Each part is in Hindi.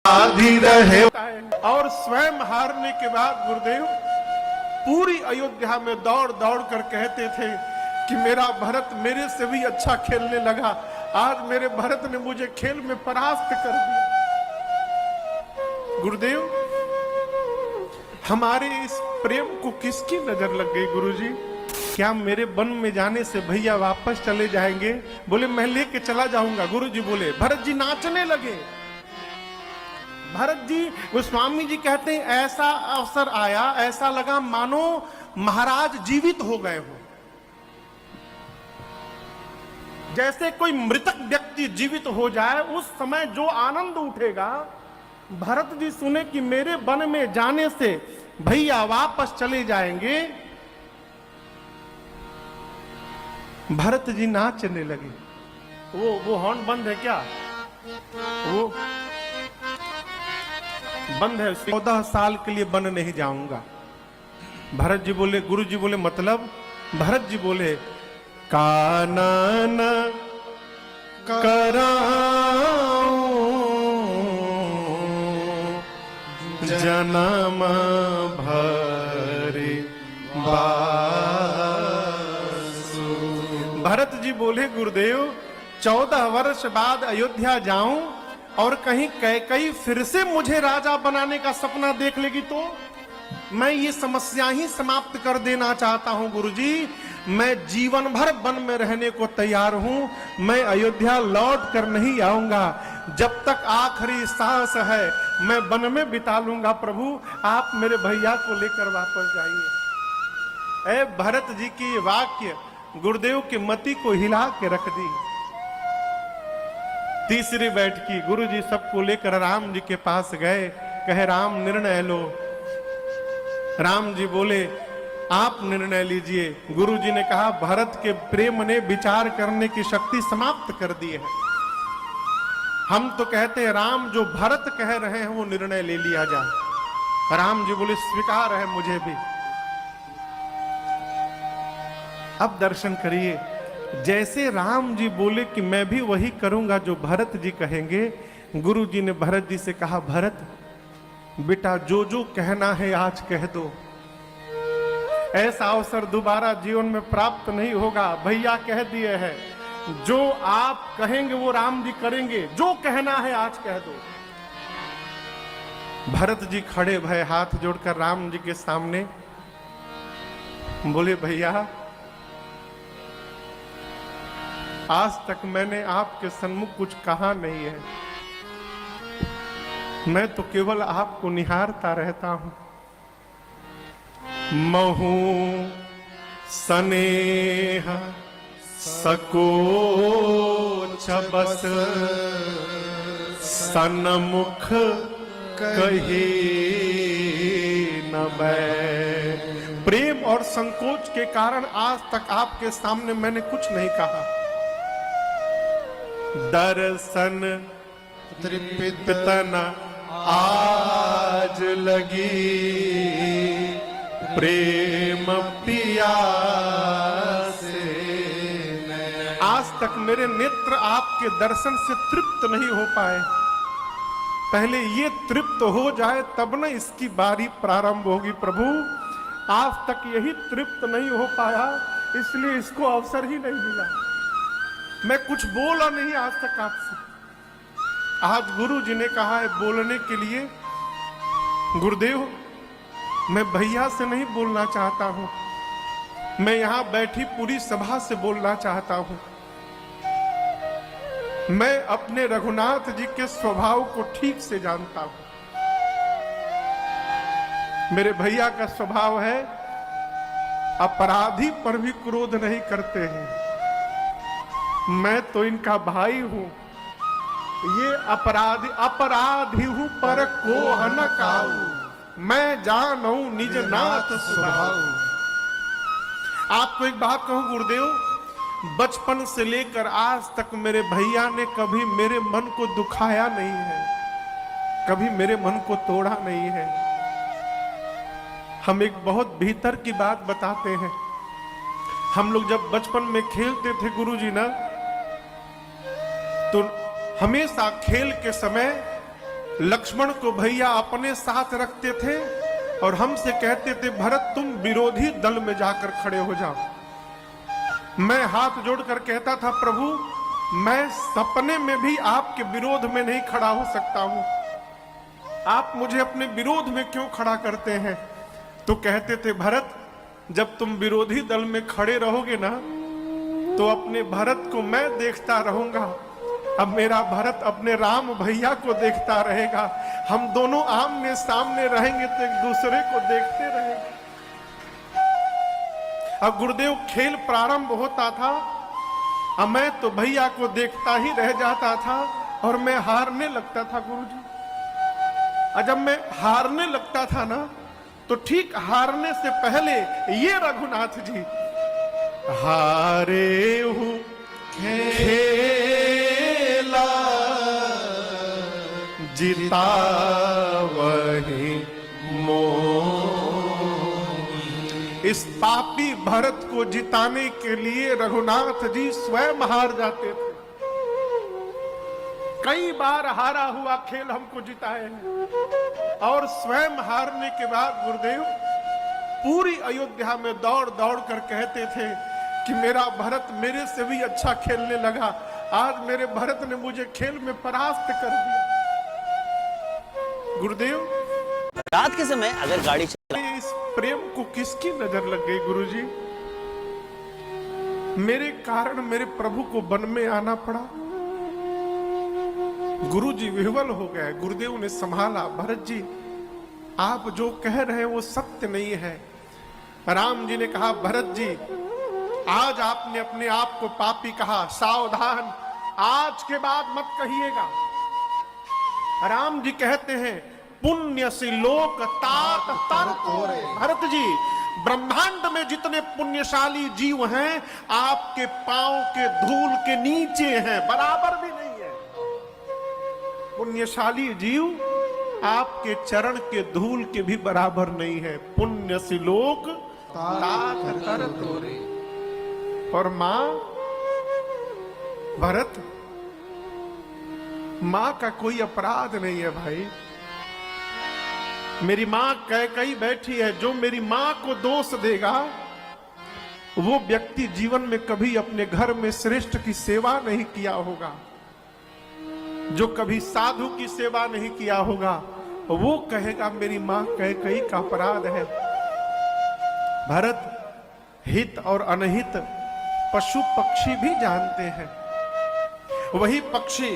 आधी रहे। और स्वयं हारने के बाद गुरुदेव पूरी अयोध्या में दौड़ दौड़ कर कहते थे कि मेरा भरत मेरे से भी अच्छा खेलने लगा, आज मेरे भरत ने मुझे खेल में परास्त कर दिया। गुरुदेव हमारे इस प्रेम को किसकी नजर लग गई गुरुजी? क्या मेरे वन में जाने से भैया वापस चले जाएंगे? बोले मैं लेके चला जाऊंगा। गुरुजी बोले, भरत जी नाचने लगे। भरत जी, गोस्वामी जी कहते हैं ऐसा अवसर आया, ऐसा लगा मानो महाराज जीवित हो गए हो। जैसे कोई मृतक व्यक्ति जीवित हो जाए, उस समय जो आनंद उठेगा। भरत जी सुने कि मेरे वन में जाने से भैया वापस चले जाएंगे, भरत जी नाचने लगे। वो हॉर्न बंद है क्या? वो बंद है। 14 साल के लिए वन नहीं जाऊंगा। भरत जी बोले, गुरु जी बोले मतलब? भरत जी बोले, कानन कराऊं जन्म भरे बासु। भरत जी बोले, गुरुदेव 14 वर्ष बाद अयोध्या जाऊं और कहीं कैकई फिर से मुझे राजा बनाने का सपना देख लेगी तो मैं ये समस्या ही समाप्त कर देना चाहता हूं। गुरुजी, मैं जीवन भर वन में रहने को तैयार हूं, मैं अयोध्या लौट कर नहीं आऊंगा। जब तक आखिरी सांस है मैं वन में बिता लूंगा। प्रभु आप मेरे भैया को लेकर वापस जाइए। ऐ भरत जी की वाक्य गुरुदेव की मति को हिला के रख दी। तीसरी बैठकी गुरुजी सबको लेकर राम जी के पास गए। कहे राम निर्णय लो। राम जी बोले आप निर्णय लीजिए। गुरुजी ने कहा भरत के प्रेम ने विचार करने की शक्ति समाप्त कर दी है। हम तो कहते हैं राम जो भरत कह रहे हैं वो निर्णय ले लिया जाए। राम जी बोले स्वीकार है मुझे भी। अब दर्शन करिए, जैसे राम जी बोले कि मैं भी वही करूंगा जो भरत जी कहेंगे। गुरु जी ने भरत जी से कहा, भरत बेटा जो जो कहना है आज कह दो। ऐसा अवसर दोबारा जीवन में प्राप्त नहीं होगा। भैया कह दिए हैं, जो आप कहेंगे वो राम जी करेंगे। जो कहना है आज कह दो। भरत जी खड़े भय हाथ जोड़कर राम जी के सामने बोले, भैया आज तक मैंने आपके सन्मुख कुछ कहा नहीं है। मैं तो केवल आपको निहारता रहता हूं। महू स्नेह सकोच बस सन्मुख कहे न बै। प्रेम और संकोच के कारण आज तक आपके सामने मैंने कुछ नहीं कहा। दर्शन तृप्तन आज लगी प्रेम पियासे। आज तक मेरे नेत्र आपके दर्शन से तृप्त नहीं हो पाए। पहले ये तृप्त हो जाए तब न इसकी बारी प्रारंभ होगी। प्रभु आज तक यही तृप्त नहीं हो पाया, इसलिए इसको अवसर ही नहीं मिला। मैं कुछ बोला नहीं आज तक आपसे। आज गुरु जी ने कहा है बोलने के लिए। गुरुदेव मैं भैया से नहीं बोलना चाहता हूं, मैं यहां बैठी पूरी सभा से बोलना चाहता हूं। मैं अपने रघुनाथ जी के स्वभाव को ठीक से जानता हूं। मेरे भैया का स्वभाव है अपराधी पर भी क्रोध नहीं करते हैं। मैं तो इनका भाई हूं। ये अपराधी हूं पर को न काऊ, मैं जानू निज नाथ स्वभाव। आपको एक बात कहूं गुरुदेव, बचपन से लेकर आज तक मेरे भैया ने कभी मेरे मन को दुखाया नहीं है, कभी मेरे मन को तोड़ा नहीं है। हम एक बहुत भीतर की बात बताते हैं। हम लोग जब बचपन में खेलते थे गुरुजी ना, तो हमेशा खेल के समय लक्ष्मण को भैया अपने साथ रखते थे और हमसे कहते थे भरत तुम विरोधी दल में जाकर खड़े हो जाओ। मैं हाथ जोड़कर कहता था प्रभु मैं सपने में भी आपके विरोध में नहीं खड़ा हो सकता हूं, आप मुझे अपने विरोध में क्यों खड़ा करते हैं? तो कहते थे भरत जब तुम विरोधी दल में खड़े रहोगे ना तो अपने भरत को मैं देखता रहूंगा, अब मेरा भरत अपने राम भैया को देखता रहेगा, हम दोनों आमने सामने रहेंगे तो एक दूसरे को देखते रहेंगे। अब गुरुदेव खेल प्रारंभ होता था, अब मैं तो भैया को देखता ही रह जाता था और मैं हारने लगता था गुरुजी। और जब मैं हारने लगता था ना तो ठीक हारने से पहले ये रघुनाथ जी हारे हूं खेला जीता वही मोह। इस पापी भरत को जिताने के लिए रघुनाथ जी स्वयं हार जाते थे। कई बार हारा हुआ खेल हमको जिताए हैं और स्वयं हारने के बाद गुरुदेव पूरी अयोध्या में दौड़ दौड़ कर कहते थे कि मेरा भरत मेरे से भी अच्छा खेलने लगा, आज मेरे भरत ने मुझे खेल में परास्त कर दिया। गुरुदेव रात के समय अगर गाड़ी चला, इस प्रेम को किसकी नजर लग गई गुरुजी? मेरे कारण मेरे प्रभु को वन में आना पड़ा। गुरुजी विह्वल हो गए। गुरुदेव ने संभाला, भरत जी आप जो कह रहे हैं वो सत्य नहीं है। राम जी ने कहा भरत जी आज आपने अपने आप को पापी कहा, सावधान आज के बाद मत कहिएगा। राम जी कहते हैं पुण्य से लोक तात तर तोरे। भरत जी ब्रह्मांड में जितने पुण्यशाली जीव हैं आपके पांव के धूल के नीचे हैं, बराबर भी नहीं है। पुण्यशाली जीव आपके चरण के धूल के भी बराबर नहीं है। पुण्य से लोक तात तर तोरे। और मां भरत, मां का कोई अपराध नहीं है भाई। मेरी मां कैकेयी बैठी है, जो मेरी मां को दोष देगा वो व्यक्ति जीवन में कभी अपने घर में श्रेष्ठ की सेवा नहीं किया होगा, जो कभी साधु की सेवा नहीं किया होगा वो कहेगा मेरी मां कैकेयी का अपराध है। भरत हित और अनहित पशु पक्षी भी जानते हैं। वही पक्षी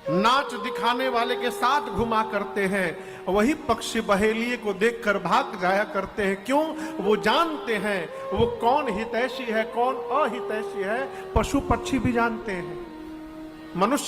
नाच दिखाने वाले के साथ घुमा करते हैं, वही पक्षी बहेलिए को देखकर भाग जाया करते हैं। क्यों? वो जानते हैं वो कौन हितैषी है कौन अहितैषी है। पशु पक्षी भी जानते हैं। मनुष्य